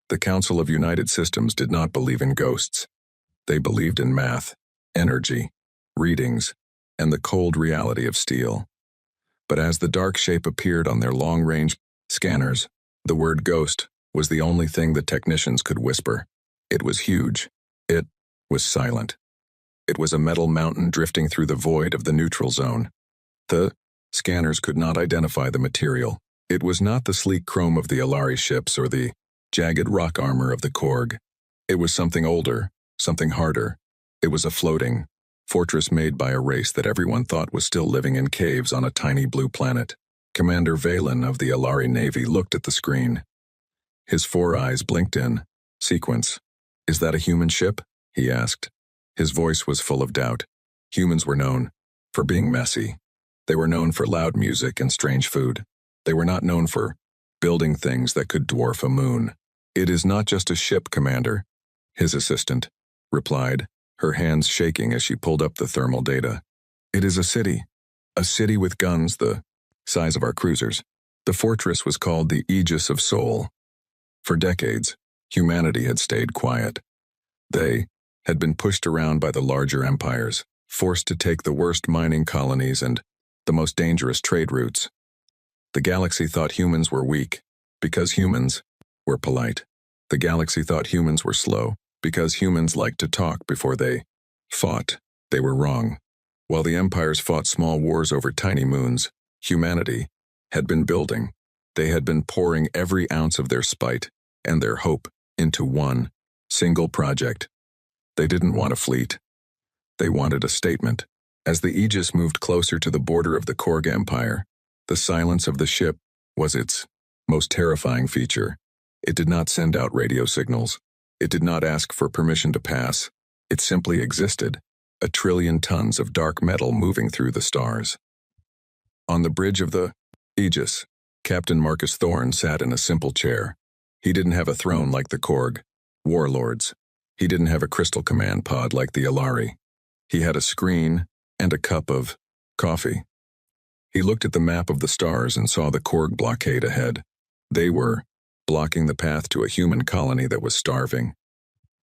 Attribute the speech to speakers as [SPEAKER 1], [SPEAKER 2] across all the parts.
[SPEAKER 1] The Council of United Systems did not believe in ghosts. They believed in math, energy, readings, and the cold reality of steel. But as the dark shape appeared on their long-range scanners, the word ghost was the only thing the technicians could whisper. It was huge. It was silent. It was a metal mountain drifting through the void of the neutral zone. The scanners could not identify the material. It was not the sleek chrome of the Alari ships or the jagged rock armor of the Korg. It was something older, something harder. It was a floating fortress made by a race that everyone thought was still living in caves on a tiny blue planet. Commander Valen of the Alari Navy looked at the screen. His 4 eyes blinked in sequence. "Is that a human ship?" he asked. His voice was full of doubt. Humans were known for being messy. They were known for loud music and strange food. They were not known for building things that could dwarf a moon. "It is not just a ship, Commander," his assistant replied, her hands shaking as she pulled up the thermal data. "It is a city with guns the size of our cruisers." The fortress was called the Aegis of Sol. For decades, humanity had stayed quiet. They had been pushed around by the larger empires, forced to take the worst mining colonies and the most dangerous trade routes. The galaxy thought humans were weak because humans were polite. The galaxy thought humans were slow because humans liked to talk before they fought. They were wrong. While the empires fought small wars over tiny moons, humanity had been building. They had been pouring every ounce of their spite and their hope into one single project. They didn't want a fleet. They wanted a statement. As the Aegis moved closer to the border of the Korg Empire, the silence of the ship was its most terrifying feature. It did not send out radio signals. It did not ask for permission to pass. It simply existed, a trillion tons of dark metal moving through the stars. On the bridge of the Aegis, Captain Marcus Thorne sat in a simple chair. He didn't have a throne like the Korg warlords. He didn't have a crystal command pod like the Alari. He had a screen and a cup of coffee. He looked at the map of the stars and saw the Korg blockade ahead. They were blocking the path to a human colony that was starving.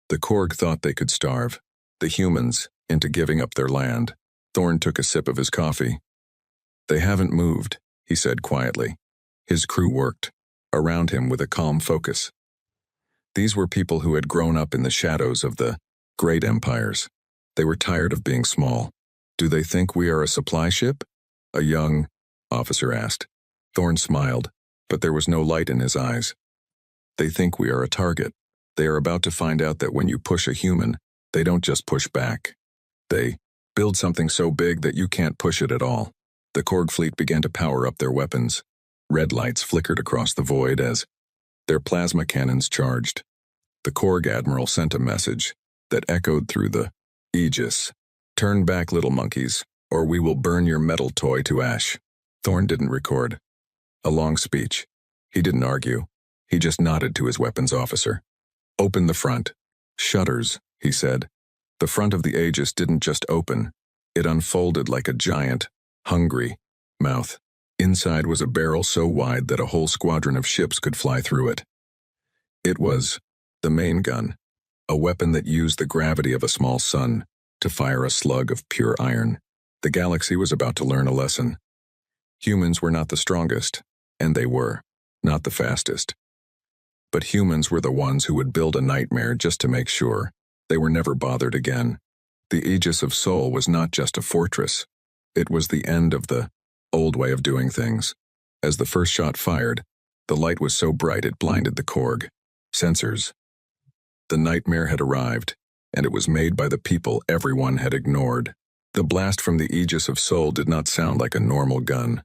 [SPEAKER 1] The Korg thought they could starve the humans into giving up their land. Thorne took a sip of his coffee. "They haven't moved," he said quietly. His crew worked around him with a calm focus. These were people who had grown up in the shadows of the great empires. They were tired of being small. "Do they think we are a supply ship?" a young officer asked. Thorne smiled, but there was no light in his eyes. "They think we are a target. They are about to find out that when you push a human, they don't just push back. They build something so big that you can't push it at all." The Korg fleet began to power up their weapons. Red lights flickered across the void as their plasma cannons charged. The Korg admiral sent a message that echoed through the Aegis. "Turn back, little monkeys, or we will burn your metal toy to ash." Thorne didn't record a long speech. He didn't argue. He just nodded to his weapons officer. "Open the front." "Shutters," he said. The front of the Aegis didn't just open. It unfolded like a giant, hungry mouth. Inside was a barrel so wide that a whole squadron of ships could fly through it. It was the main gun, a weapon that used the gravity of a small sun to fire a slug of pure iron. The galaxy was about to learn a lesson. Humans were not the strongest, and they were not the fastest. But humans were the ones who would build a nightmare just to make sure they were never bothered again. The Aegis of Sol was not just a fortress. It was the end of the old way of doing things. As the first shot fired, the light was so bright it blinded the Korg sensors. The nightmare had arrived, and it was made by the people everyone had ignored. The blast from the Aegis of Sol did not sound like a normal gun.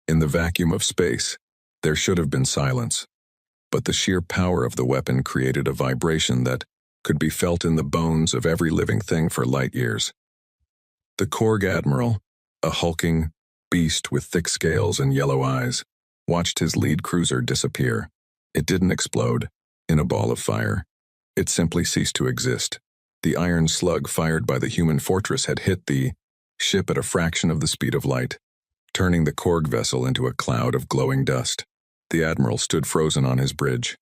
[SPEAKER 1] In the vacuum of space, there should have been silence. But the sheer power of the weapon created a vibration that could be felt in the bones of every living thing for light years. The Korg admiral, a hulking beast with thick scales and yellow eyes, watched his lead cruiser disappear. It didn't explode in a ball of fire. It simply ceased to exist. The iron slug fired by the human fortress had hit the ship at a fraction of the speed of light, turning the Korg vessel into a cloud of glowing dust. The admiral stood frozen on his bridge.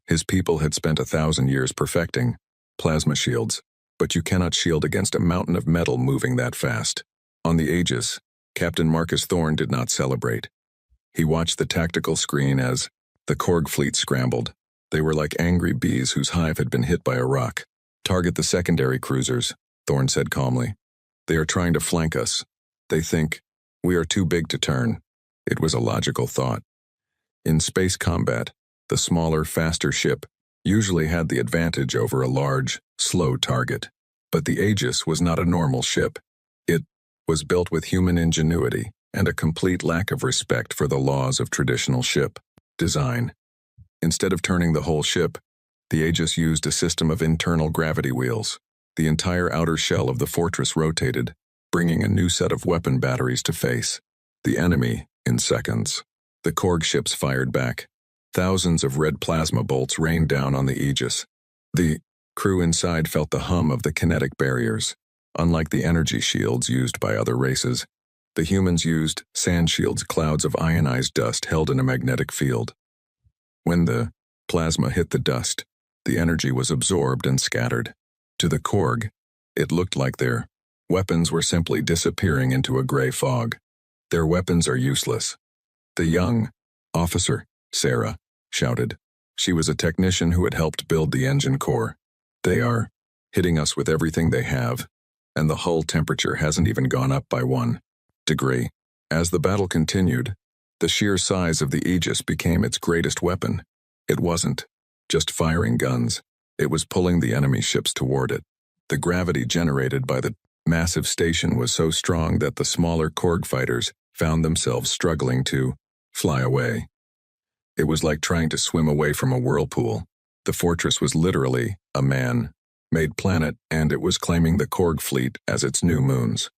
[SPEAKER 1] His people had spent 1,000 years perfecting plasma shields, but you cannot shield against a mountain of metal moving that fast. On the Aegis, Captain Marcus Thorne did not celebrate. He watched the tactical screen as the Korg fleet scrambled. They were like angry bees whose hive had been hit by a rock. "Target the secondary cruisers," Thorne said calmly. "They are trying to flank us. They think we are too big to turn." It was a logical thought. In space combat, the smaller, faster ship usually had the advantage over a large, slow target. But the Aegis was not a normal ship. It was built with human ingenuity and a complete lack of respect for the laws of traditional ship design. Instead of turning the whole ship, the Aegis used a system of internal gravity wheels. The entire outer shell of the fortress rotated, bringing a new set of weapon batteries to face the enemy in seconds. The Korg ships fired back. Thousands of red plasma bolts rained down on the Aegis. The crew inside felt the hum of the kinetic barriers. Unlike the energy shields used by other races, the humans used sand shields, clouds of ionized dust held in a magnetic field. When the plasma hit the dust, the energy was absorbed and scattered. To the Korg, it looked like their weapons were simply disappearing into a gray fog. "Their weapons are useless." The young officer, Sarah, shouted. She was a technician who had helped build the engine core. "They are hitting us with everything they have, and the hull temperature hasn't even gone up by 1 degree. As the battle continued, the sheer size of the Aegis became its greatest weapon. It wasn't just firing guns. It was pulling the enemy ships toward it. The gravity generated by the massive station was so strong that the smaller Korg fighters found themselves struggling to fly away. It was like trying to swim away from a whirlpool. The fortress was literally a man-made planet, and it was claiming the Korg fleet as its new moons.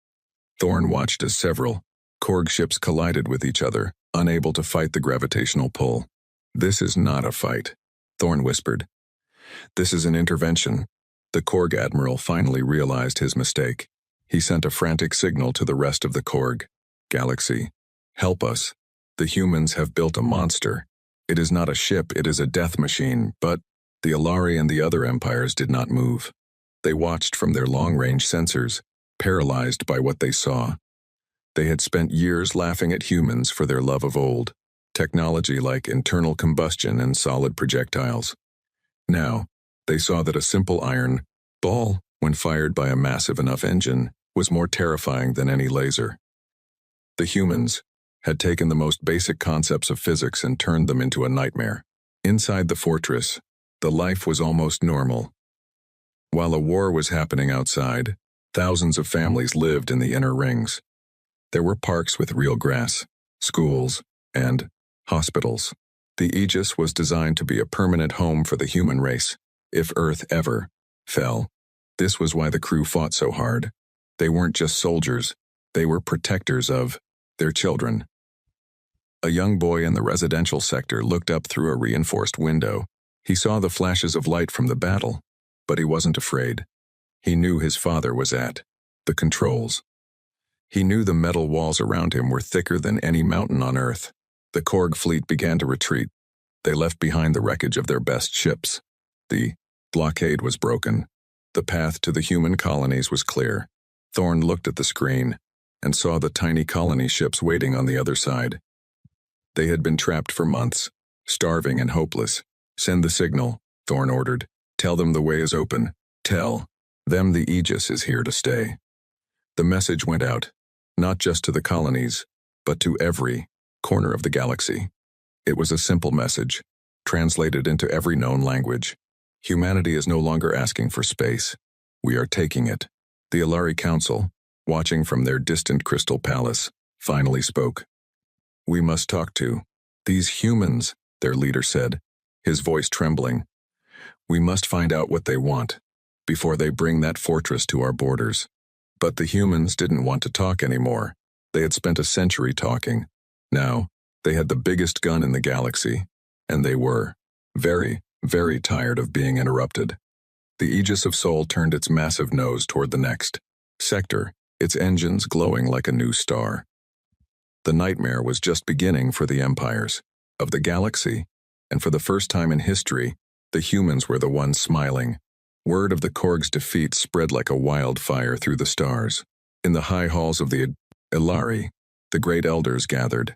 [SPEAKER 1] Thorne watched as several Korg ships collided with each other, unable to fight the gravitational pull. "This is not a fight," Thorne whispered. "This is an intervention." The Korg admiral finally realized his mistake. He sent a frantic signal to the rest of the Korg galaxy. "Help us. The humans have built a monster. It is not a ship, it is a death machine." But the Alari and the other empires did not move. They watched from their long-range sensors, paralyzed by what they saw. They had spent years laughing at humans for their love of old technology like internal combustion and solid projectiles. Now, they saw that a simple iron ball, when fired by a massive enough engine, was more terrifying than any laser. The humans had taken the most basic concepts of physics and turned them into a nightmare. Inside the fortress, the life was almost normal. While a war was happening outside, thousands of families lived in the inner rings. There were parks with real grass, schools, and hospitals. The Aegis was designed to be a permanent home for the human race, if Earth ever fell. This was why the crew fought so hard. They weren't just soldiers, they were protectors of their children. A young boy in the residential sector looked up through a reinforced window. He saw the flashes of light from the battle, but he wasn't afraid. He knew his father was at the controls. He knew the metal walls around him were thicker than any mountain on Earth. The Korg fleet began to retreat. They left behind the wreckage of their best ships. The blockade was broken. The path to the human colonies was clear. Thorne looked at the screen and saw the tiny colony ships waiting on the other side. They had been trapped for months, starving and hopeless. "Send the signal," Thorne ordered. "Tell them the way is open. Tell them the Aegis is here to stay." The message went out, not just to the colonies, but to every corner of the galaxy. It was a simple message, translated into every known language. Humanity is no longer asking for space. We are taking it. The Alari Council, watching from their distant crystal palace, finally spoke. "We must talk to these humans," their leader said, his voice trembling. "We must find out what they want before they bring that fortress to our borders." But the humans didn't want to talk anymore. They had spent a century talking. Now, they had the biggest gun in the galaxy, and they were very, very tired of being interrupted. The Aegis of Sol turned its massive nose toward the next sector, its engines glowing like a new star. The nightmare was just beginning for the empires of the galaxy, and for the first time in history, The humans were the ones smiling. Word of the Korg's defeat spread like a wildfire through the stars. In the high halls of the Ilari, the great elders gathered.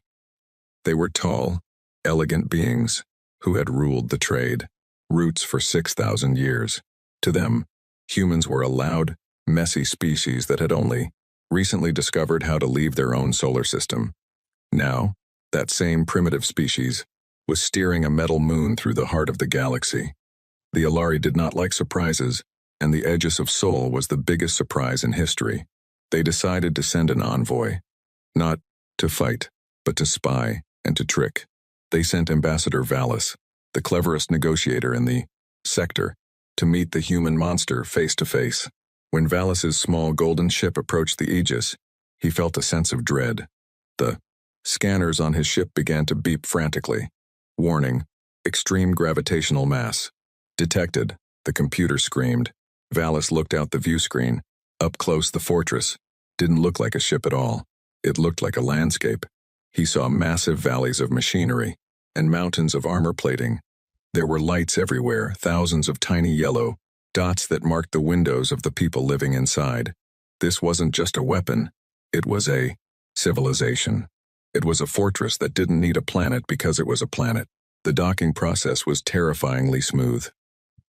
[SPEAKER 1] They were tall, elegant beings who had ruled the trade routes for 6,000 years. To them, humans were a loud, messy species that had only recently discovered how to leave their own solar system. Now, that same primitive species was steering a metal moon through the heart of the galaxy. The Ilari did not like surprises, and the Aegis of Sol was the biggest surprise in history. They decided to send an envoy, not to fight, but to spy and to trick. They sent Ambassador Valis, the cleverest negotiator in the sector, to meet the human monster face to face. When Valis's small golden ship approached the Aegis, he felt a sense of dread. The scanners on his ship began to beep frantically. Warning, extreme gravitational mass. Detected, the computer screamed. Valis looked out the view screen. Up close, the fortress didn't look like a ship at all. It looked like a landscape. He saw massive valleys of machinery and mountains of armor plating. There were lights everywhere, thousands of tiny yellow dots that marked the windows of the people living inside. This wasn't just a weapon. It was a civilization. It was a fortress that didn't need a planet because it was a planet. The docking process was terrifyingly smooth.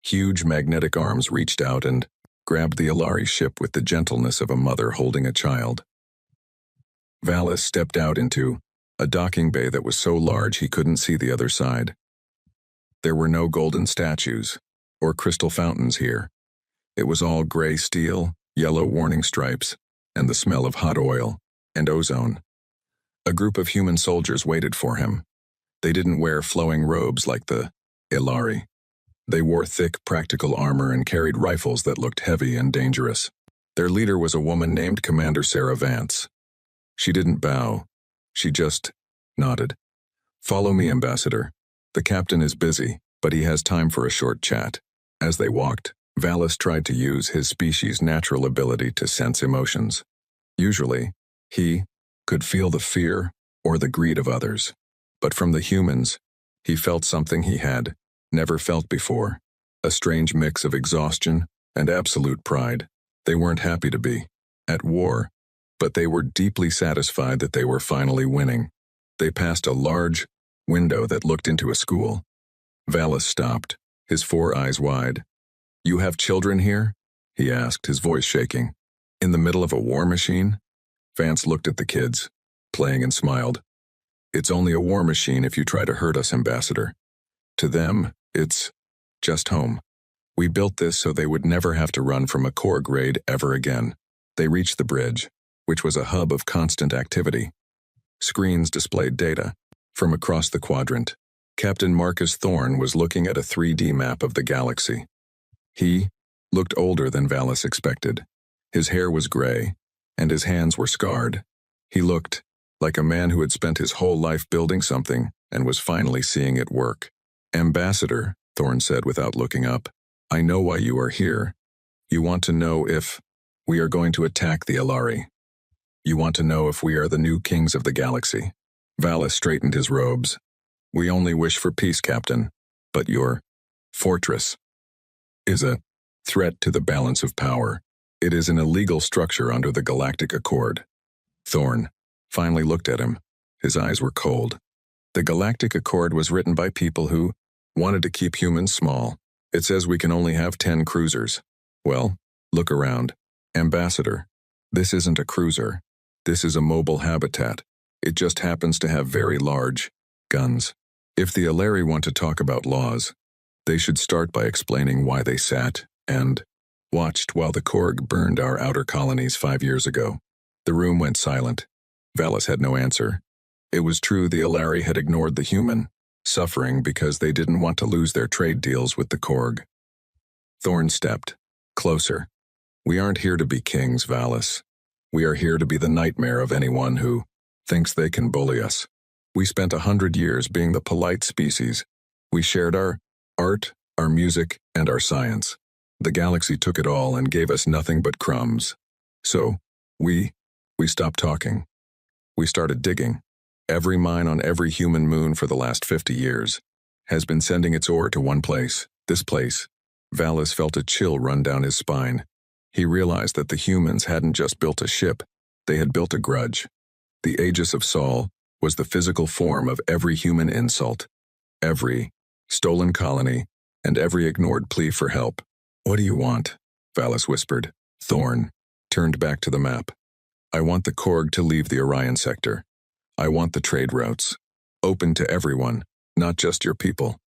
[SPEAKER 1] Huge magnetic arms reached out and grabbed the Ilari ship with the gentleness of a mother holding a child. Valis stepped out into a docking bay that was so large he couldn't see the other side. There were no golden statues or crystal fountains here. It was all gray steel, yellow warning stripes, and the smell of hot oil and ozone. A group of human soldiers waited for him. They didn't wear flowing robes like the Ilari. They wore thick, practical armor and carried rifles that looked heavy and dangerous. Their leader was a woman named Commander Sarah Vance. She didn't bow. She just nodded. "Follow me, Ambassador. The captain is busy, but he has time for a short chat." As they walked, Valis tried to use his species' natural ability to sense emotions. Usually, he could feel the fear or the greed of others. But from the humans, he felt something he had never felt before, a strange mix of exhaustion and absolute pride. They weren't happy to be at war, but they were deeply satisfied that they were finally winning. They passed a large window that looked into a school. Valis stopped, his 4 eyes wide. "You have children here?" he asked, his voice shaking. "In the middle of a war machine?" Vance looked at the kids, playing and smiled. "It's only a war machine if you try to hurt us, Ambassador. To them, it's just home. We built this so they would never have to run from a Korg raid ever again." They reached the bridge, which was a hub of constant activity. Screens displayed data from across the quadrant. Captain Marcus Thorne was looking at a 3D map of the galaxy. He looked older than Valis expected. His hair was gray, and his hands were scarred. He looked like a man who had spent his whole life building something and was finally seeing it work. "Ambassador," Thorne said without looking up, "I know why you are here. You want to know if we are going to attack the Ilari. You want to know if we are the new kings of the galaxy." Valis straightened his robes. "We only wish for peace, Captain, but your fortress is a threat to the balance of power. It is an illegal structure under the Galactic Accord." Thorne finally looked at him. His eyes were cold. "The Galactic Accord was written by people who wanted to keep humans small. It says we can only have 10 cruisers. Well, look around. Ambassador, this isn't a cruiser. This is a mobile habitat. It just happens to have very large guns. If the Ilari want to talk about laws, they should start by explaining why they sat and watched while the Korg burned our outer colonies 5 years ago." The room went silent. Valis had no answer. It was true the Ilari had ignored the human suffering because they didn't want to lose their trade deals with the Korg. Thorne stepped closer. "We aren't here to be kings, Valis. We are here to be the nightmare of anyone who thinks they can bully us. We spent 100 years being the polite species. We shared our art, our music, and our science. The galaxy took it all and gave us nothing but crumbs. So, we stopped talking. We started digging. Every mine on every human moon for the last 50 years has been sending its ore to one place. This place. Valis felt a chill run down his spine. He realized that the humans hadn't just built a ship, they had built a grudge. The Aegis of Sol was the physical form of every human insult, every stolen colony, and every ignored plea for help. "What do you want?" Valis whispered. Thorn turned back to the map. "I want the Korg to leave the Orion sector. I want the trade routes open to everyone, not just your people.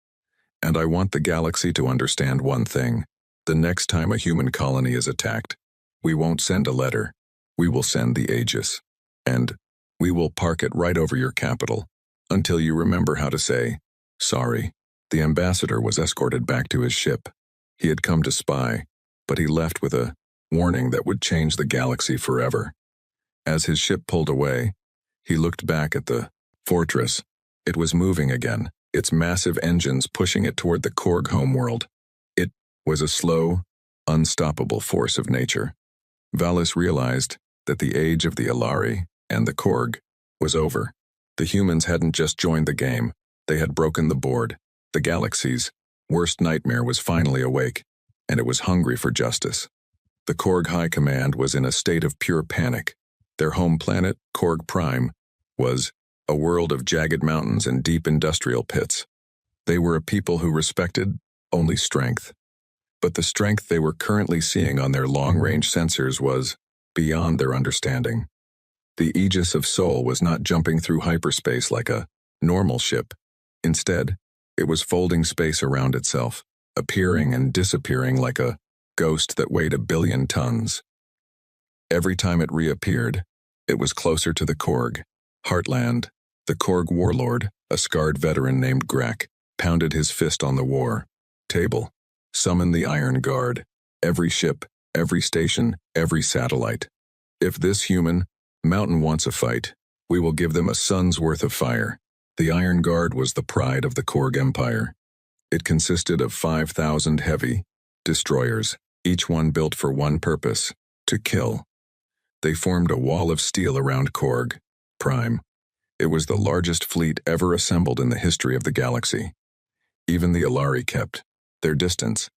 [SPEAKER 1] And I want the galaxy to understand one thing. The next time a human colony is attacked, we won't send a letter. We will send the Aegis. And we will park it right over your capital, until you remember how to say, sorry." The ambassador was escorted back to his ship. He had come to spy, but he left with a warning that would change the galaxy forever. As his ship pulled away, he looked back at the fortress. It was moving again, its massive engines pushing it toward the Korg homeworld. It was a slow, unstoppable force of nature. Valis realized that the age of the Ilari and the Korg was over. The humans hadn't just joined the game, they had broken the board. The galaxy's worst nightmare was finally awake, and it was hungry for justice. The Korg High Command was in a state of pure panic. Their home planet, Korg Prime, was a world of jagged mountains and deep industrial pits. They were a people who respected only strength. But the strength they were currently seeing on their long-range sensors was beyond their understanding. The Aegis of Sol was not jumping through hyperspace like a normal ship. Instead, it was folding space around itself, appearing and disappearing like a ghost that weighed 1 billion tons. Every time it reappeared, it was closer to the Korg. Heartland, the Korg warlord, a scarred veteran named Grak, pounded his fist on the war table. Summon the Iron Guard. Every ship, every station, every satellite. If this human mountain wants a fight, we will give them a sun's worth of fire. The Iron Guard was the pride of the Korg Empire. It consisted of 5,000 heavy destroyers, each one built for one purpose, to kill. They formed a wall of steel around Korg Prime. It was the largest fleet ever assembled in the history of the galaxy. Even the Ilari kept their distance,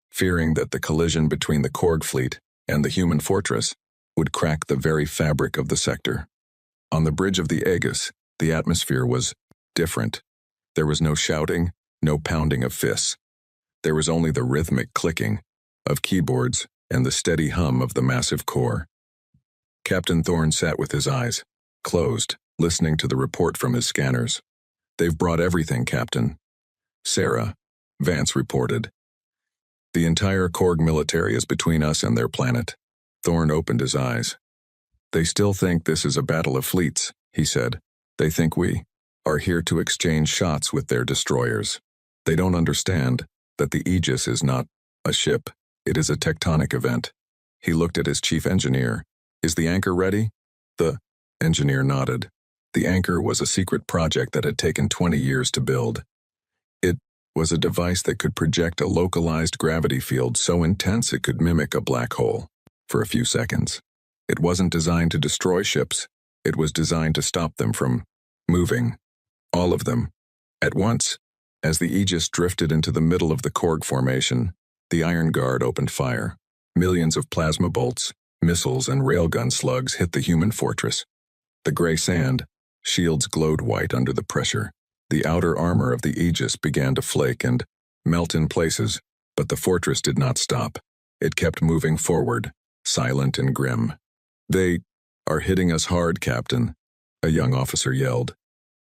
[SPEAKER 1] fearing that the collision between the Korg fleet and the human fortress would crack the very fabric of the sector. On the bridge of the Aegis, the atmosphere was different. There was no shouting, no pounding of fists. There was only the rhythmic clicking of keyboards and the steady hum of the massive core. Captain Thorne sat with his eyes closed, listening to the report from his scanners. "They've brought everything, Captain." "Sarah," Vance reported. "The entire Korg military is between us and their planet." Thorne opened his eyes. "They still think this is a battle of fleets," he said. "They think we are here to exchange shots with their destroyers. They don't understand that the Aegis is not a ship, it is a tectonic event." He looked at his chief engineer. "Is the anchor ready?" The engineer nodded. The anchor was a secret project that had taken 20 years to build. It was a device that could project a localized gravity field so intense it could mimic a black hole for a few seconds. It wasn't designed to destroy ships, it was designed to stop them from moving. All of them. At once, as the Aegis drifted into the middle of the Korg formation, the Iron Guard opened fire. Millions of plasma bolts, missiles, and railgun slugs hit the human fortress. The gray sand, shields glowed white under the pressure. The outer armor of the Aegis began to flake and melt in places, but the fortress did not stop. It kept moving forward, silent and grim. "They are hitting us hard, Captain," a young officer yelled.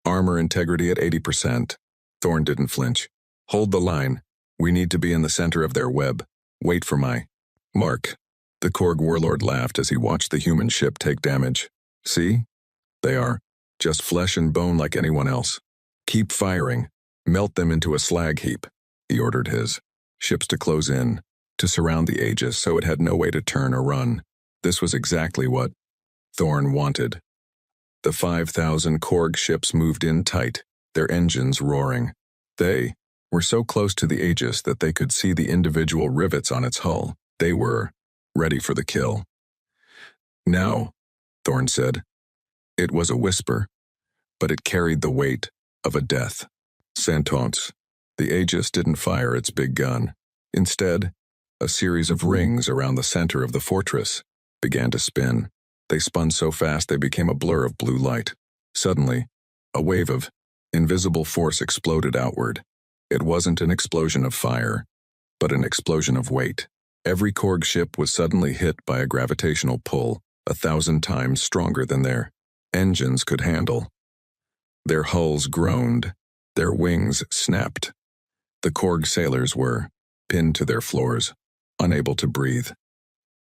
[SPEAKER 1] "Armor integrity at 80%. Thorne didn't flinch. "Hold the line. We need to be in the center of their web. Wait for my mark." The Korg warlord laughed as he watched the human ship take damage. "See? They are just flesh and bone like anyone else. Keep firing. Melt them into a slag heap." He ordered his ships to close in, to surround the Aegis so it had no way to turn or run. This was exactly what Thorne wanted. The 5,000 Korg ships moved in tight, their engines roaring. They were so close to the Aegis that they could see the individual rivets on its hull. They were ready for the kill. "Now," Thorne said. It was a whisper, but it carried the weight of a death sentence. The Aegis didn't fire its big gun. Instead, a series of rings around the center of the fortress began to spin. They spun so fast they became a blur of blue light. Suddenly, a wave of invisible force exploded outward. It wasn't an explosion of fire, but an explosion of weight. Every Korg ship was suddenly hit by a gravitational pull 1,000 times stronger than their engines could handle. Their hulls groaned, their wings snapped. The Korg sailors were pinned to their floors, unable to breathe.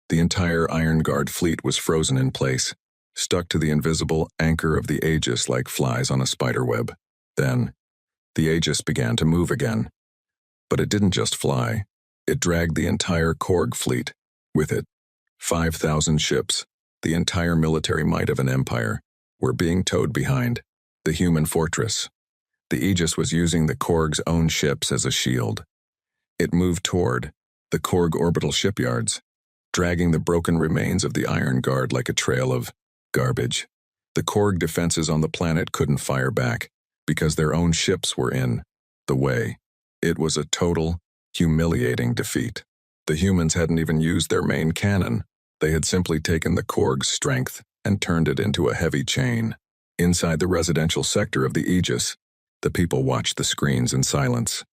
[SPEAKER 1] The entire Iron Guard fleet was frozen in place, stuck to the invisible anchor of the Aegis like flies on a spiderweb. Then, the Aegis began to move again. But it didn't just fly. It dragged the entire Korg fleet with it. 5,000 ships, the entire military might of an empire, were being towed behind the human fortress. The Aegis was using the Korg's own ships as a shield. It moved toward the Korg orbital shipyards, dragging the broken remains of the Iron Guard like a trail of garbage. The Korg defenses on the planet couldn't fire back because their own ships were in the way. It was a total, humiliating defeat. The humans hadn't even used their main cannon. They had simply taken the Korg's strength and turned it into a heavy chain. Inside the residential sector of the Aegis, the people watched the screens in silence.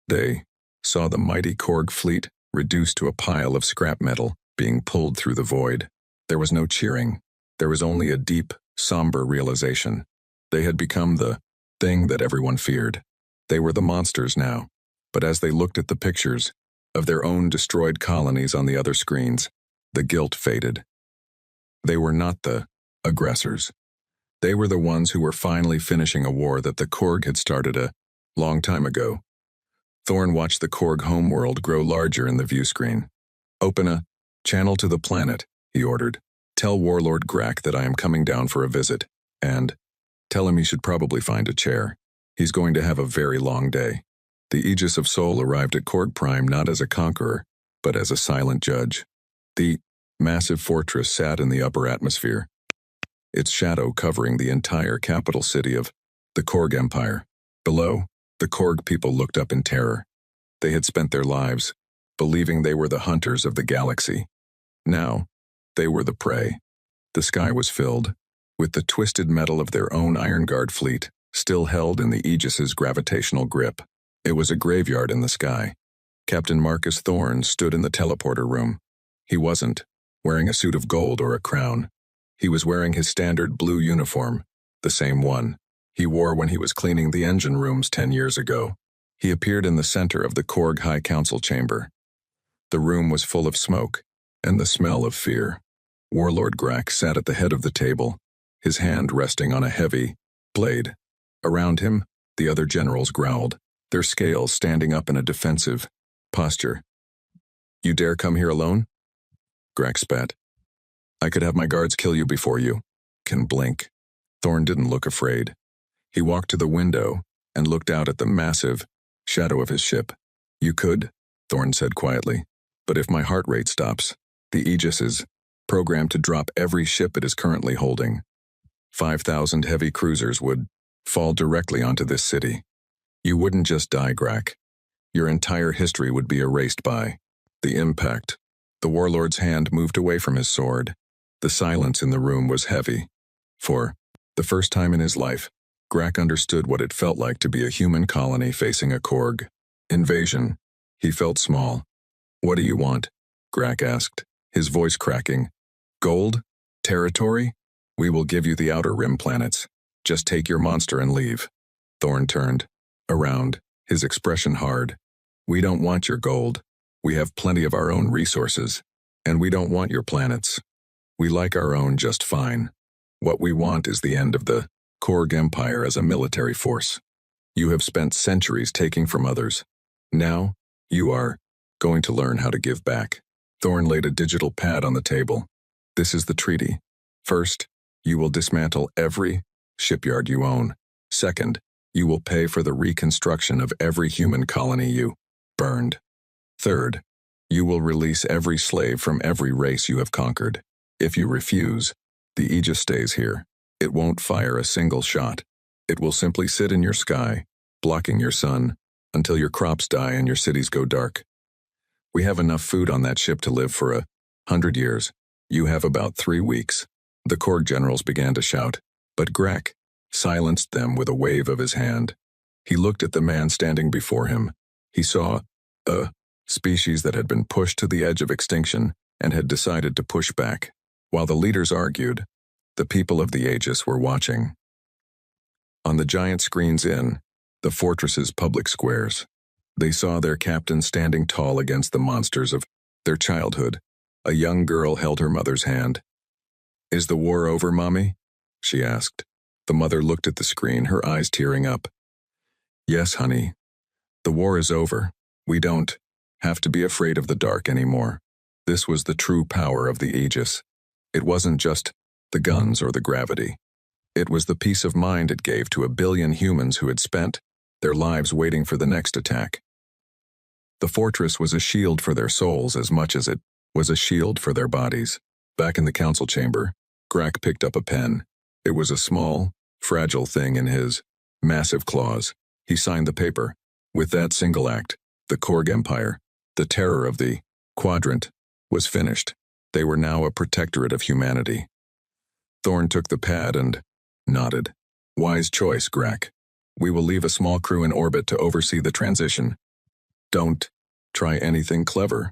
[SPEAKER 1] They saw the mighty Korg fleet reduced to a pile of scrap metal being pulled through the void. There was no cheering. There was only a deep, somber realization. They had become the thing that everyone feared. They were the monsters now. But as they looked at the pictures of their own destroyed colonies on the other screens, the guilt faded. They were not the aggressors. They were the ones who were finally finishing a war that the Korg had started a long time ago. Thorn watched the Korg homeworld grow larger in the view screen. "Open a channel to the planet," he ordered. "Tell Warlord Grak that I am coming down for a visit, and tell him he should probably find a chair. He's going to have a very long day." The Aegis of Sol arrived at Korg Prime not as a conqueror, but as a silent judge. The massive fortress sat in the upper atmosphere, its shadow covering the entire capital city of the Korg Empire. Below, the Korg people looked up in terror. They had spent their lives believing they were the hunters of the galaxy. Now, they were the prey. The sky was filled with the twisted metal of their own Iron Guard fleet, still held in the Aegis's gravitational grip. It was a graveyard in the sky. Captain Marcus Thorne stood in the teleporter room. He wasn't wearing a suit of gold or a crown. He was wearing his standard blue uniform, the same one he wore when he was cleaning the engine rooms 10 years ago. He appeared in the center of the Korg High Council chamber. The room was full of smoke and the smell of fear. Warlord Grak sat at the head of the table, his hand resting on a heavy blade. Around him, the other generals growled, their scales standing up in a defensive posture. "You dare come here alone?" Grak spat. "I could have my guards kill you before you can blink." Thorn didn't look afraid. He walked to the window and looked out at the massive shadow of his ship. "You could," Thorn said quietly, "but if my heart rate stops, the Aegis is programmed to drop every ship it is currently holding. 5,000 heavy cruisers would fall directly onto this city. You wouldn't just die, Grak. Your entire history would be erased by the impact." The warlord's hand moved away from his sword. The silence in the room was heavy. For the first time in his life, Grak understood what it felt like to be a human colony facing a Korg invasion. He felt small. "What do you want?" Grak asked, his voice cracking. "Gold? Territory? We will give you the Outer Rim planets. Just take your monster and leave." Thorn turned around, his expression hard. "We don't want your gold. We have plenty of our own resources, and we don't want your planets. We like our own just fine. What we want is the end of the Korg Empire as a military force. You have spent centuries taking from others. Now, you are going to learn how to give back." Thorn laid a digital pad on the table. "This is the treaty. First, you will dismantle every shipyard you own. Second, you will pay for the reconstruction of every human colony you burned. Third, you will release every slave from every race you have conquered. If you refuse, the Aegis stays here. It won't fire a single shot. It will simply sit in your sky, blocking your sun, until your crops die and your cities go dark. We have enough food on that ship to live for 100 years. You have about 3 weeks. The Korg generals began to shout, but Grek silenced them with a wave of his hand. He looked at the man standing before him. He saw a species that had been pushed to the edge of extinction and had decided to push back. While the leaders argued, the people of the Aegis were watching. On the giant screens in the fortress's public squares, they saw their captain standing tall against the monsters of their childhood. A young girl held her mother's hand. "Is the war over, Mommy?" she asked. The mother looked at the screen, her eyes tearing up. "Yes, honey. The war is over. We don't have to be afraid of the dark anymore." This was the true power of the Aegis. It wasn't just the guns or the gravity. It was the peace of mind it gave to 1 billion humans who had spent their lives waiting for the next attack. The fortress was a shield for their souls as much as it was a shield for their bodies. Back in the council chamber, Grek picked up a pen. It was a small, fragile thing in his massive claws. He signed the paper. With that single act, the Korg Empire, the terror of the quadrant, was finished. They were now a protectorate of humanity. Thorn took the pad and nodded. "Wise choice, Grek. We will leave a small crew in orbit to oversee the transition. Don't try anything clever.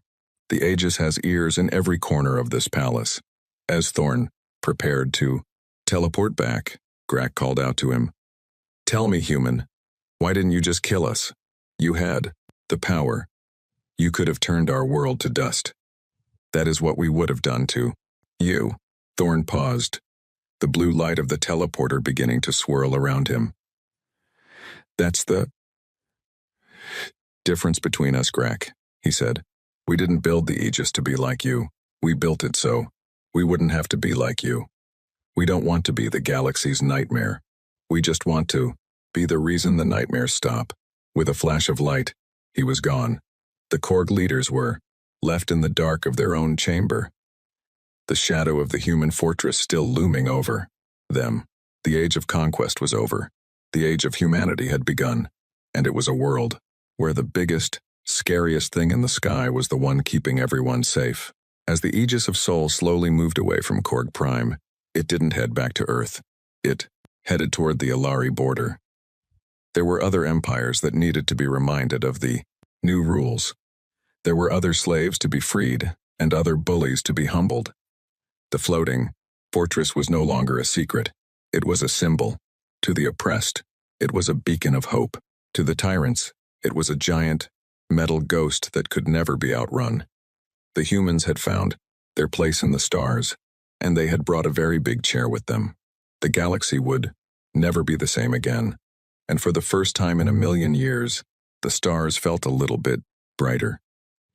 [SPEAKER 1] The Aegis has ears in every corner of this palace." As Thorn prepared to teleport back, Grek called out to him, "Tell me, human, why didn't you just kill us? You had the power. You could have turned our world to dust. That is what we would have done to you." Thorn paused, the blue light of the teleporter beginning to swirl around him. "That's the difference between us, Grek," he said. "We didn't build the Aegis to be like you. We built it so we wouldn't have to be like you. We don't want to be the galaxy's nightmare. We just want to be the reason the nightmares stop." With a flash of light, he was gone. The Korg leaders were left in the dark of their own chamber, the shadow of the human fortress still looming over them. The age of conquest was over. The age of humanity had begun, and it was a world where the biggest, scariest thing in the sky was the one keeping everyone safe. As the Aegis of Sol slowly moved away from Korg Prime, it didn't head back to Earth. It headed toward the Alari border. There were other empires that needed to be reminded of the new rules. There were other slaves to be freed, and other bullies to be humbled. The floating fortress was no longer a secret. It was a symbol. To the oppressed, it was a beacon of hope. To the tyrants, it was a giant, metal ghost that could never be outrun. The humans had found their place in the stars, and they had brought a very big chair with them. The galaxy would never be the same again, and for the first time in 1,000,000 years, the stars felt a little bit brighter.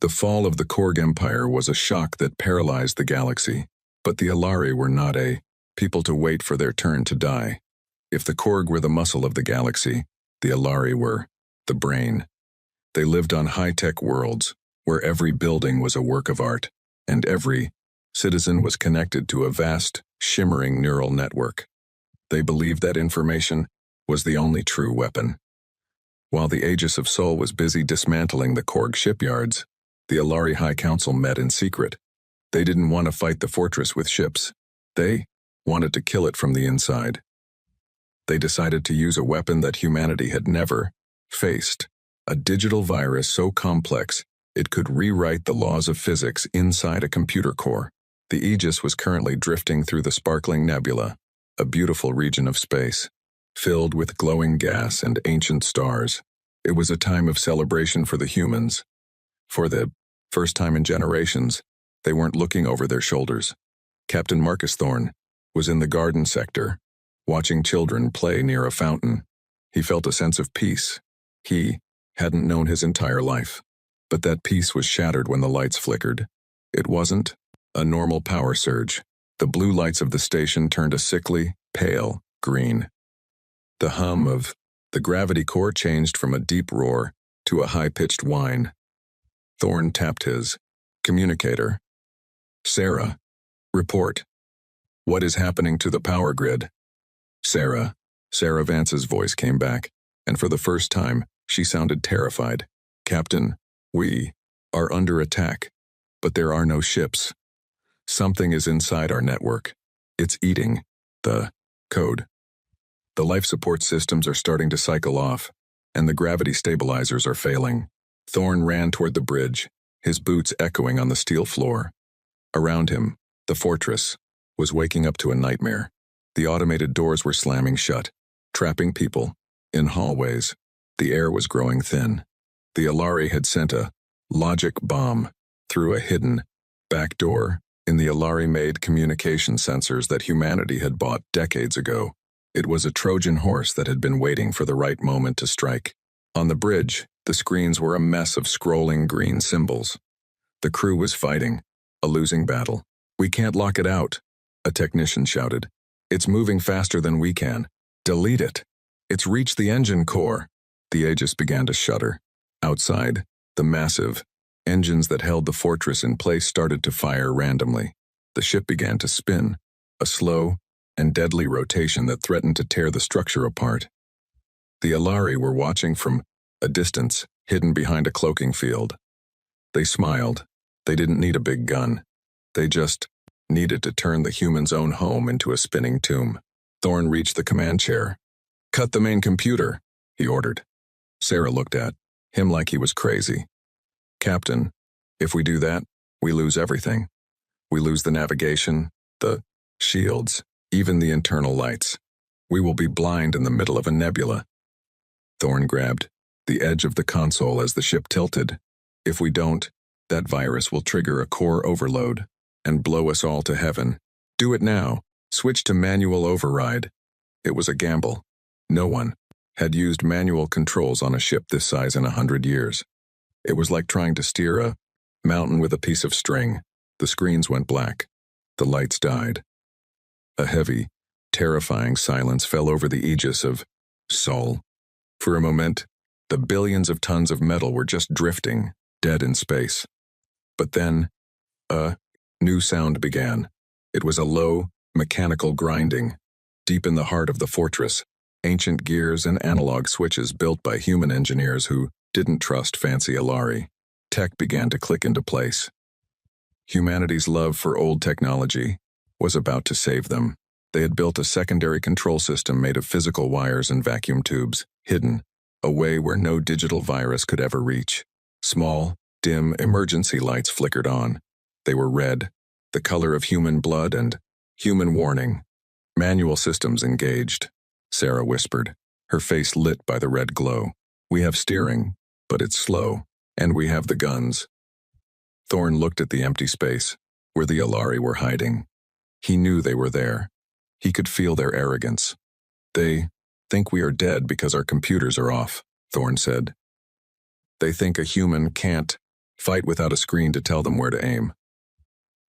[SPEAKER 1] The fall of the Korg Empire was a shock that paralyzed the galaxy, but the Alari were not a people to wait for their turn to die. If the Korg were the muscle of the galaxy, the Alari were the brain. They lived on high-tech worlds, where every building was a work of art, and every citizen was connected to a vast, shimmering neural network. They believed that information was the only true weapon. While the Aegis of Sol was busy dismantling the Korg shipyards, the Alari High Council met in secret. They didn't want to fight the fortress with ships. They wanted to kill it from the inside. They decided to use a weapon that humanity had never faced, a digital virus so complex it could rewrite the laws of physics inside a computer core. The Aegis was currently drifting through the sparkling nebula, a beautiful region of space, filled with glowing gas and ancient stars. It was a time of celebration for the humans. For the first time in generations, they weren't looking over their shoulders. Captain Marcus Thorn was in the garden sector, watching children play near a fountain. He felt a sense of peace he hadn't known his entire life. But that peace was shattered when the lights flickered. It wasn't a normal power surge. The blue lights of the station turned a sickly, pale green. The hum of the gravity core changed from a deep roar to a high-pitched whine. Thorn tapped his communicator. "Sarah, report. What is happening to the power grid?" Sarah Vance's voice came back, and for the first time, She sounded terrified. "Captain, we are under attack, but there are no ships. Something is inside our network. It's eating the code. The life support systems are starting to cycle off, and the gravity stabilizers are failing." Thorn ran toward the bridge, his boots echoing on the steel floor. Around him, the fortress was waking up to a nightmare. The automated doors were slamming shut, trapping people in hallways. The air was growing thin. The Alari had sent a logic bomb through a hidden back door in the Alari-made communication sensors that humanity had bought decades ago. It was a Trojan horse that had been waiting for the right moment to strike. On the bridge, the screens were a mess of scrolling green symbols. The crew was fighting a losing battle. "We can't lock it out," a technician shouted. "It's moving faster than we can. Delete it. It's reached the engine core." The Aegis began to shudder. Outside, the massive engines that held the fortress in place started to fire randomly. The ship began to spin, a slow and deadly rotation that threatened to tear the structure apart. The Alari were watching from a distance, hidden behind a cloaking field. They smiled. They didn't need a big gun. They just needed to turn the human's own home into a spinning tomb. Thorn reached the command chair. "Cut the main computer," he ordered. Sarah looked at him like he was crazy. "Captain, if we do that, we lose everything. We lose the navigation, the shields, even the internal lights. We will be blind in the middle of a nebula." Thorn grabbed the edge of the console as the ship tilted. "If we don't, that virus will trigger a core overload and blow us all to heaven. Do it now. Switch to manual override." It was a gamble. No one had used manual controls on a ship this size in 100 years. It was like trying to steer a mountain with a piece of string. The screens went black. The lights died. A heavy, terrifying silence fell over the Aegis of Sol. For a moment, the billions of tons of metal were just drifting, dead in space. But then, a new sound began. It was a low, mechanical grinding. Deep in the heart of the fortress, ancient gears and analog switches built by human engineers who didn't trust fancy Alari. Tech began to click into place. Humanity's love for old technology was about to save them. They had built a secondary control system made of physical wires and vacuum tubes, hidden, away where no digital virus could ever reach. Small, dim emergency lights flickered on. They were red, the color of human blood and human warning. "Manual systems engaged," Sarah whispered, her face lit by the red glow. "We have steering, but it's slow, and we have the guns." Thorn looked at the empty space, where the Alari were hiding. He knew they were there. He could feel their arrogance. "They think we are dead because our computers are off," Thorn said. "They think a human can't fight without a screen to tell them where to aim.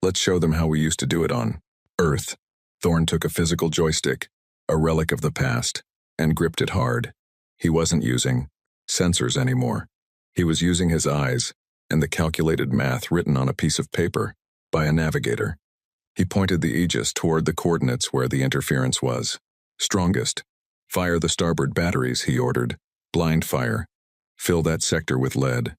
[SPEAKER 1] Let's show them how we used to do it on Earth." Thorn took a physical joystick, a relic of the past, and gripped it hard. He wasn't using sensors anymore. He was using his eyes and the calculated math written on a piece of paper by a navigator. He pointed the Aegis toward the coordinates where the interference was. "Strongest. Fire the starboard batteries," he ordered. "Blind fire. Fill that sector with lead."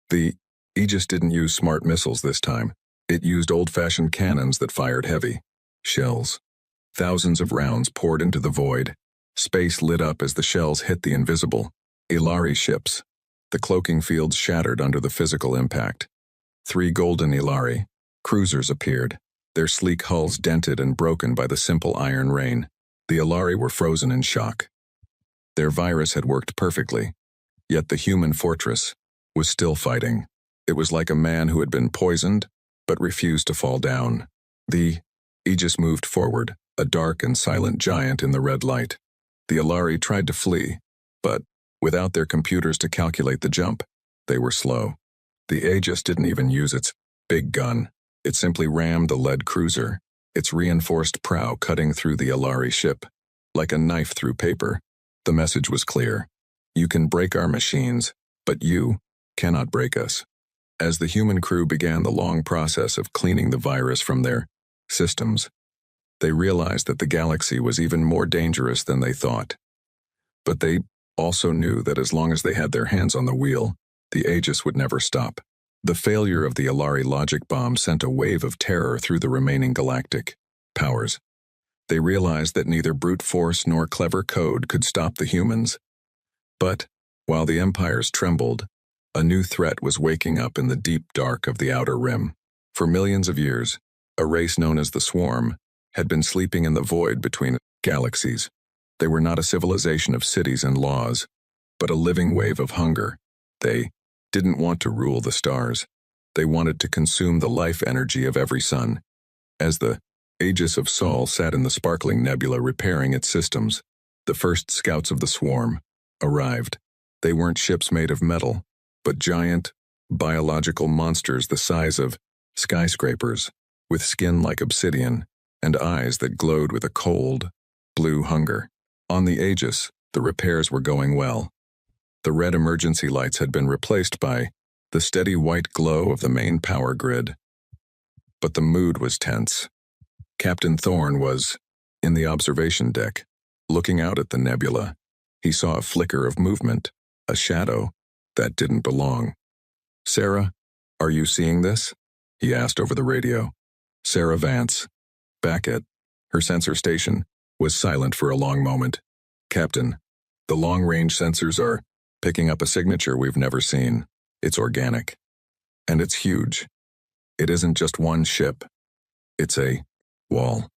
[SPEAKER 1] The Aegis didn't use smart missiles this time. It used old-fashioned cannons that fired heavy shells. Thousands of rounds poured into the void. Space lit up as the shells hit the invisible Ilari ships. The cloaking fields shattered under the physical impact. 3 golden Ilari cruisers appeared, their sleek hulls dented and broken by the simple iron rain. The Ilari were frozen in shock. Their virus had worked perfectly, yet the human fortress was still fighting. It was like a man who had been poisoned, but refused to fall down. The Aegis moved forward, a dark and silent giant in the red light. The Ilari tried to flee, but without their computers to calculate the jump, they were slow. The Aegis didn't even use its big gun. It simply rammed the lead cruiser, its reinforced prow cutting through the Ilari ship. Like a knife through paper, the message was clear. "You can break our machines, but you cannot break us." As the human crew began the long process of cleaning the virus from their systems, they realized that the galaxy was even more dangerous than they thought. But they also knew that as long as they had their hands on the wheel, the Aegis would never stop. The failure of the Alari logic bomb sent a wave of terror through the remaining galactic powers. They realized that neither brute force nor clever code could stop the humans. But, while the empires trembled, a new threat was waking up in the deep dark of the Outer Rim. For millions of years, a race known as the Swarm had been sleeping in the void between galaxies. They were not a civilization of cities and laws, but a living wave of hunger. They didn't want to rule the stars. They wanted to consume the life energy of every sun. As the Aegis of Sol sat in the sparkling nebula repairing its systems, the first scouts of the Swarm arrived. They weren't ships made of metal, but giant, biological monsters the size of skyscrapers, with skin like obsidian and eyes that glowed with a cold, blue hunger. On the Aegis, the repairs were going well. The red emergency lights had been replaced by the steady white glow of the main power grid. But the mood was tense. Captain Thorne was in the observation deck, looking out at the nebula. He saw a flicker of movement, a shadow that didn't belong. "Sarah, are you seeing this?" he asked over the radio. Sarah Vance, back at her sensor station, was silent for a long moment. "Captain, the long-range sensors are picking up a signature we've never seen. It's organic. And it's huge. It isn't just one ship. It's a wall.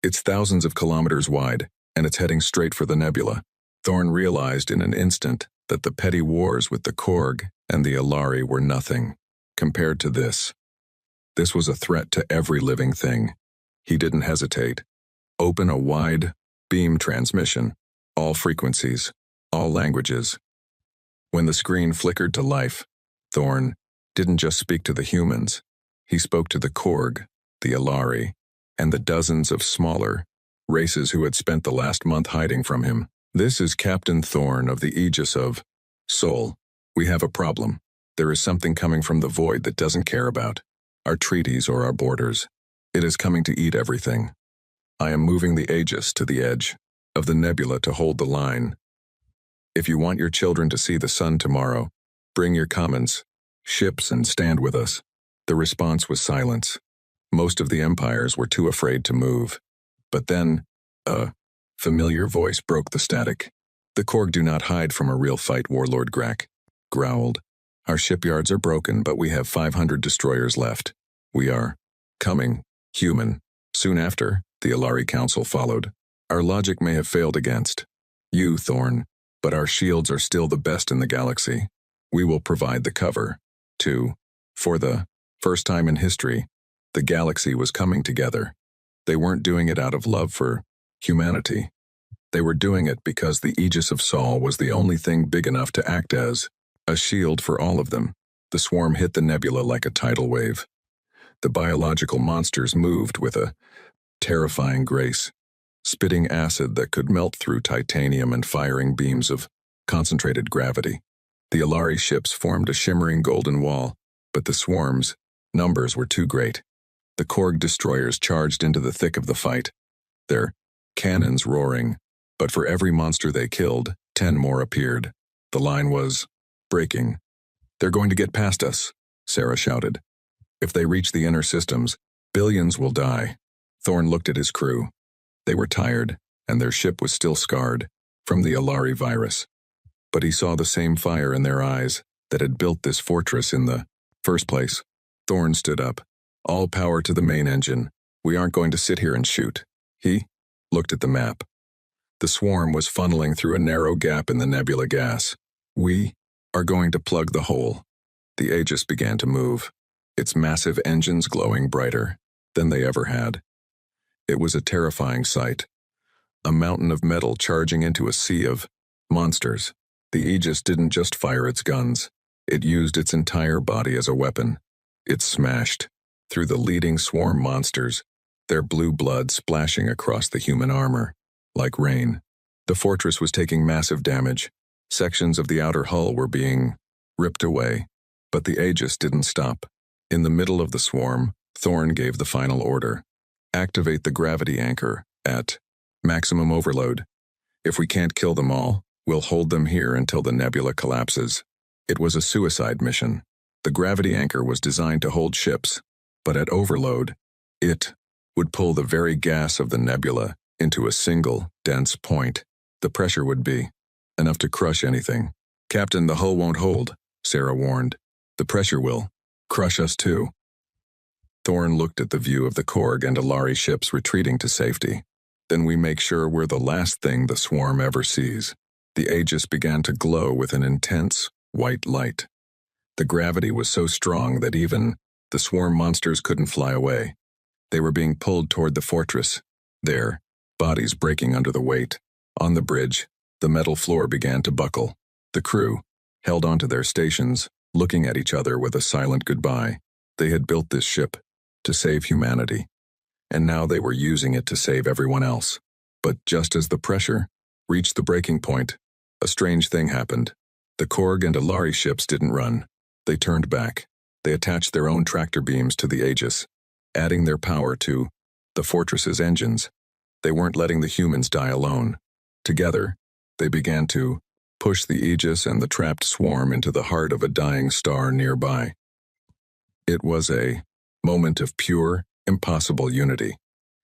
[SPEAKER 1] It's thousands of kilometers wide, and it's heading straight for the nebula." Thorne realized in an instant that the petty wars with the Korg and the Alari were nothing compared to this. This was a threat to every living thing. He didn't hesitate. Open a wide beam transmission, all frequencies, all languages. When the screen flickered to life, Thorne didn't just speak to the humans. He spoke to the Korg, the Alari, and the dozens of smaller races who had spent the last month hiding from him. "This is Captain Thorne of the Aegis of Sol. We have a problem. There is something coming from the void that doesn't care about our treaties or our borders. It is coming to eat everything. I am moving the Aegis to the edge of the nebula to hold the line. If you want your children to see the sun tomorrow, bring your commons, ships, and stand with us." The response was silence. Most of the empires were too afraid to move. But then, a familiar voice broke the static. "The Korg do not hide from a real fight," Warlord Grak growled. "Our shipyards are broken, but we have 500 destroyers left. We are coming, human." Soon after, the Alari Council followed. "Our logic may have failed against you, Thorne, but our shields are still the best in the galaxy. We will provide the cover, too." For the first time in history, the galaxy was coming together. They weren't doing it out of love for humanity. They were doing it because the Aegis of Sol was the only thing big enough to act as a shield for all of them. The swarm hit the nebula like a tidal wave. The biological monsters moved with a terrifying grace, spitting acid that could melt through titanium and firing beams of concentrated gravity. The Alari ships formed a shimmering golden wall, but the swarm's numbers were too great. The Korg destroyers charged into the thick of the fight, their cannons roaring, but for every monster they killed, 10 more appeared. The line was breaking. "They're going to get past us," Sarah shouted. "If they reach the inner systems, billions will die." Thorne looked at his crew. They were tired, and their ship was still scarred from the Alari virus. But he saw the same fire in their eyes that had built this fortress in the first place. Thorne stood up. "All power to the main engine. We aren't going to sit here and shoot." He looked at the map. The swarm was funneling through a narrow gap in the nebula gas. "We are going to plug the hole." The Aegis began to move, its massive engines glowing brighter than they ever had. It was a terrifying sight. A mountain of metal charging into a sea of monsters. The Aegis didn't just fire its guns. It used its entire body as a weapon. It smashed through the leading swarm monsters, their blue blood splashing across the human armor like rain. The fortress was taking massive damage. Sections of the outer hull were being ripped away, but the Aegis didn't stop. In the middle of the swarm, Thorne gave the final order. "Activate the gravity anchor at maximum overload. If we can't kill them all, We'll hold them here until the nebula collapses. It was a suicide mission. The gravity anchor was designed to hold ships, but at overload, it would pull the very gas of the nebula into a single, dense point. The pressure would be enough to crush anything. "Captain, the hull won't hold," Sarah warned. "The pressure will crush us too." Thorne looked at the view of the Korg and Ilari ships retreating to safety. "Then we make sure we're the last thing the swarm ever sees." The Aegis began to glow with an intense, white light. The gravity was so strong that even the swarm monsters couldn't fly away. They were being pulled toward the fortress, their bodies breaking under the weight. On the bridge, the metal floor began to buckle. The crew held onto their stations, looking at each other with a silent goodbye. They had built this ship to save humanity, and now they were using it to save everyone else. But just as the pressure reached the breaking point, a strange thing happened. The Korg and Ilari ships didn't run. They turned back. They attached their own tractor beams to the Aegis, adding their power to the fortress's engines. They weren't letting the humans die alone. Together, they began to push the Aegis and the trapped swarm into the heart of a dying star nearby. It was a moment of pure, impossible unity.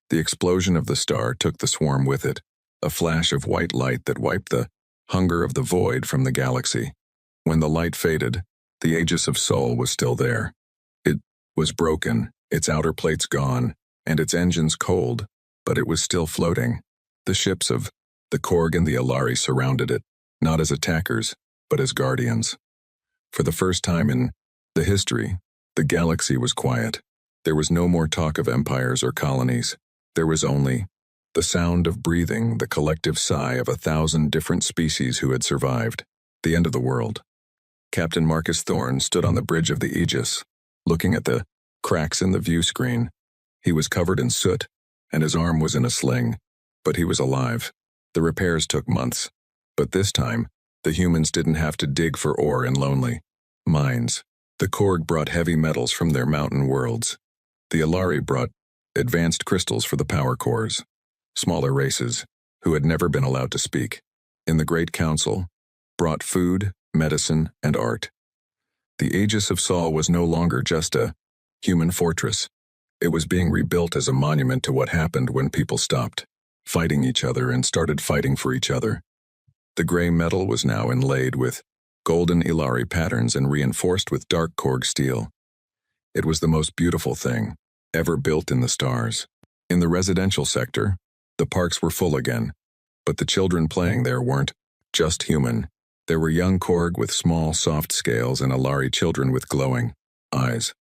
[SPEAKER 1] The explosion of the star took the swarm with it, a flash of white light that wiped the hunger of the void from the galaxy. When the light faded, the Aegis of Sol was still there. It was broken, its outer plates gone, and its engines cold, but it was still floating. The ships of the Korg and the Ilari surrounded it, not as attackers, but as guardians. For the first time in the history, the galaxy was quiet. There was no more talk of empires or colonies. There was only the sound of breathing, the collective sigh of 1,000 different species who had survived. The end of the world. Captain Marcus Thorne stood on the bridge of the Aegis, looking at the cracks in the view screen. He was covered in soot, and his arm was in a sling, but he was alive. The repairs took months, but this time, the humans didn't have to dig for ore in lonely mines. The Korg brought heavy metals from their mountain worlds. The Ilari brought advanced crystals for the power cores. Smaller races, who had never been allowed to speak, in the Great Council, brought food, medicine, and art. The Aegis of Sol was no longer just a human fortress. It was being rebuilt as a monument to what happened when people stopped fighting each other and started fighting for each other. The gray metal was now inlaid with golden Ilari patterns and reinforced with dark Korg steel. It was the most beautiful thing ever built in the stars. In the residential sector, the parks were full again, but the children playing there weren't just human. There were young Korg with small, soft scales and Ilari children with glowing eyes.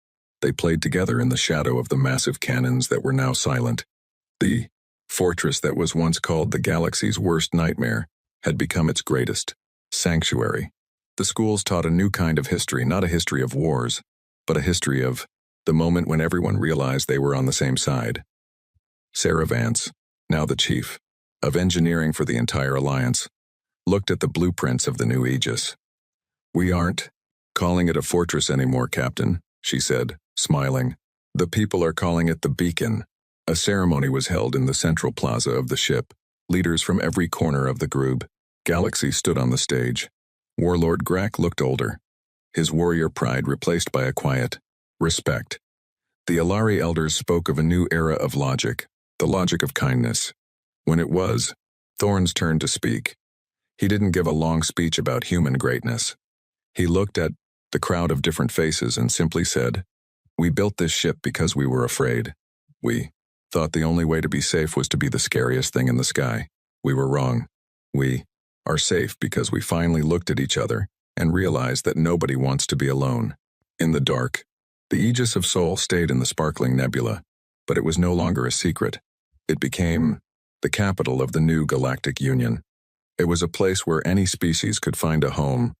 [SPEAKER 1] They played together in the shadow of the massive cannons that were now silent. The fortress that was once called the galaxy's worst nightmare had become its greatest sanctuary. The schools taught a new kind of history, not a history of wars, but a history of the moment when everyone realized they were on the same side. Sarah Vance, now the chief of engineering for the entire alliance, looked at the blueprints of the new Aegis. "We aren't calling it a fortress anymore, Captain," she said, smiling. "The people are calling it the Beacon." A ceremony was held in the central plaza of the ship. Leaders from every corner of the group galaxy stood on the stage. Warlord Grak looked older, his warrior pride replaced by a quiet respect. The Ilari elders spoke of a new era of logic, the logic of kindness. When it was Thorne's turn to speak, he didn't give a long speech about human greatness. He looked at the crowd of different faces and simply said, "We built this ship because we were afraid. We thought the only way to be safe was to be the scariest thing in the sky. We were wrong. We are safe because we finally looked at each other and realized that nobody wants to be alone." In the dark, the Aegis of Sol stayed in the sparkling nebula, but it was no longer a secret. It became the capital of the new galactic union. It was a place where any species could find a home,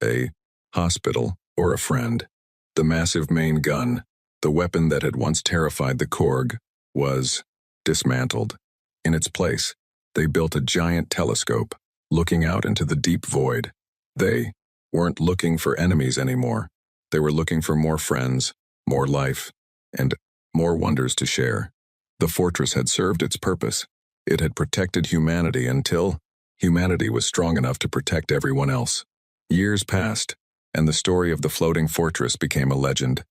[SPEAKER 1] a hospital, or a friend. The massive main gun, the weapon that had once terrified the Korg, was dismantled. In its place, they built a giant telescope, looking out into the deep void. They weren't looking for enemies anymore. They were looking for more friends, more life, and more wonders to share. The fortress had served its purpose. It had protected humanity until Humanity was strong enough to protect everyone else. Years passed, and the story of the floating fortress became a legend.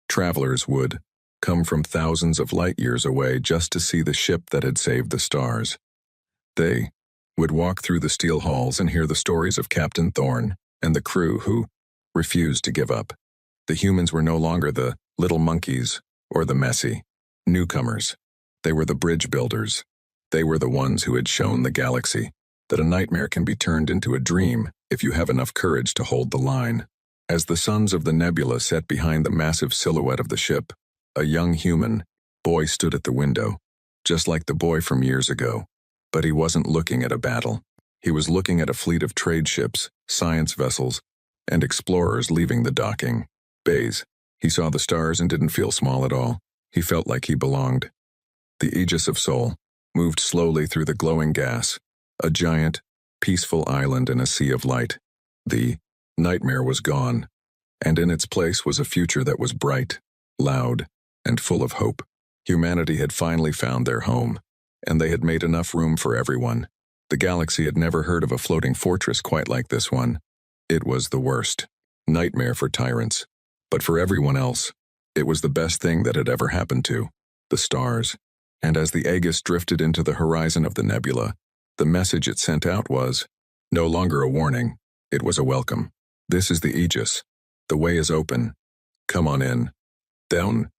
[SPEAKER 1] Travelers would come from thousands of light years away just to see the ship that had saved the stars. They would walk through the steel halls and hear the stories of Captain Thorne and the crew who refused to give up. The humans were no longer the little monkeys or the messy newcomers. They were the bridge builders. They were the ones who had shown the galaxy that a nightmare can be turned into a dream if you have enough courage to hold the line. As the suns of the nebula set behind the massive silhouette of the ship, a young human boy stood at the window, just like the boy from years ago. But he wasn't looking at a battle. He was looking at a fleet of trade ships, science vessels, and explorers leaving the docking bays. He saw the stars and didn't feel small at all. He felt like he belonged. The Aegis of Sol moved slowly through the glowing gas, a giant, peaceful island in a sea of light. The nightmare was gone, and in its place was a future that was bright, loud, and full of hope. Humanity had finally found their home, and they had made enough room for everyone. The galaxy had never heard of a floating fortress quite like this one. It was the worst nightmare for tyrants, but for everyone else, it was the best thing that had ever happened to the stars. And as the Aegis drifted into the horizon of the nebula, the message it sent out was no longer a warning, it was a welcome. This is the Aegis. The way is open. Come on in. Down